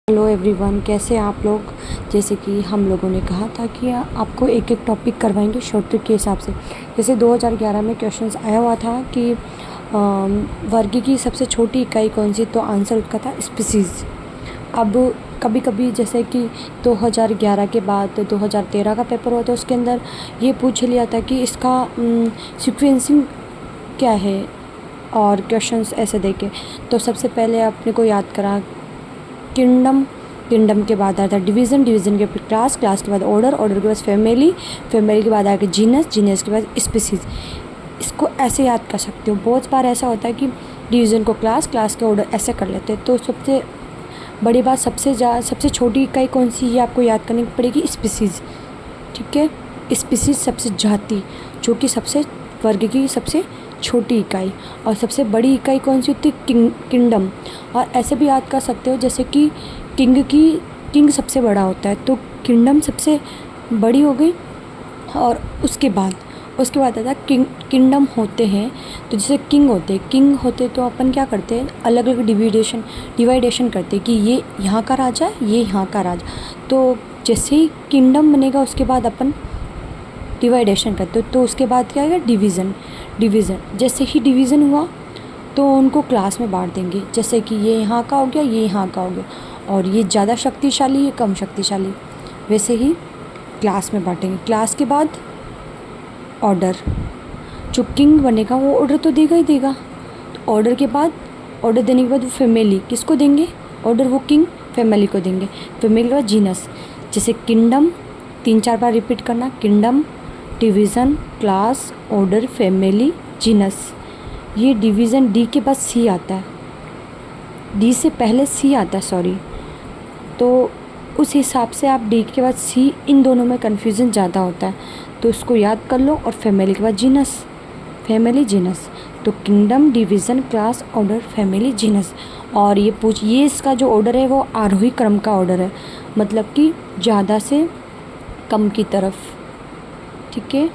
Hello everyone, कैसे हैं आप लोग। जैसे कि हम लोगों ने कहा था कि आपको एक एक टॉपिक करवाएंगे शॉर्ट ट्रिक के हिसाब से। जैसे 2011 में क्वेश्चंस आया हुआ था कि वर्ग की सबसे छोटी इकाई कौन सी, तो आंसर उसका था स्पीसीज़। अब कभी कभी जैसे कि 2011 के बाद 2013 का पेपर हुआ था, उसके अंदर ये पूछ लिया था कि इसका सीक्वेंसिंग क्या है, और क्वेश्चंस ऐसे देके। तो सबसे पहले अपने को याद करा किंगडम, किंगडम के बाद आता है डिवीज़न, डिवीज़न के बाद क्लास, क्लास के बाद ऑर्डर, ऑर्डर के बाद फैमिली, फैमिली के बाद आएगा जीनस, जीनस के बाद स्पीसीज़। इसको ऐसे याद कर सकते हो। बहुत बार ऐसा होता है कि डिवीज़न को क्लास, क्लास के ऑर्डर ऐसे कर लेते हैं। तो सबसे बड़ी बात, सबसे छोटी इकाई कौन सी, ये आपको याद करनी पड़ेगी, स्पीसीज़। ठीक है, स्पीसीज़ सबसे जाति, जो कि सबसे वर्ग की सबसे छोटी इकाई। और सबसे बड़ी इकाई कौन सी होती है, किंगडम। और ऐसे भी याद कर सकते हो जैसे कि किंग सबसे बड़ा होता है, तो किंगडम सबसे बड़ी हो गई। और उसके बाद आता है किंगडम होते हैं, तो जैसे किंग होते तो अपन क्या करते हैं, अलग अलग डिवाइडेशन करते हैं कि ये यहाँ का राजा, ये यहाँ का राजा। तो जैसे ही किंगडम बनेगा उसके बाद अपन डिवाइडेशन करते हो, तो उसके बाद क्या आएगा, डिवीज़न। जैसे ही डिवीज़न हुआ तो उनको क्लास में बांट देंगे, जैसे कि ये यहाँ का हो गया, ये यहाँ का हो गया, और ये ज़्यादा शक्तिशाली, ये कम शक्तिशाली, वैसे ही क्लास में बांटेंगे। क्लास के बाद ऑर्डर, जो किंग बनेगा वो ऑर्डर तो देगा ही देगा। तो ऑर्डर के बाद, ऑर्डर देने के बाद वो फैमिली किसको देंगे, ऑर्डर वो किंग फैमिली को देंगे। फैमिली के बाद जीनस, जैसे किंगडम 3-4 बार रिपीट करना, kingdom, division, class, order, family, genus. ये डिवीज़न डी के बाद सी आता है, डी से पहले सी आता है, सॉरी। तो उस हिसाब से आप डी के बाद सी, इन दोनों में कन्फ्यूज़न ज़्यादा होता है, तो उसको याद कर लो। और फैमिली के बाद जीनस, फैमिली, जीनस। तो kingdom, division, class, order, family, genus. और ये इसका जो ऑर्डर है वो आरोही क्रम का ऑर्डर है, मतलब कि ज़्यादा से कम की तरफ। ठीक है।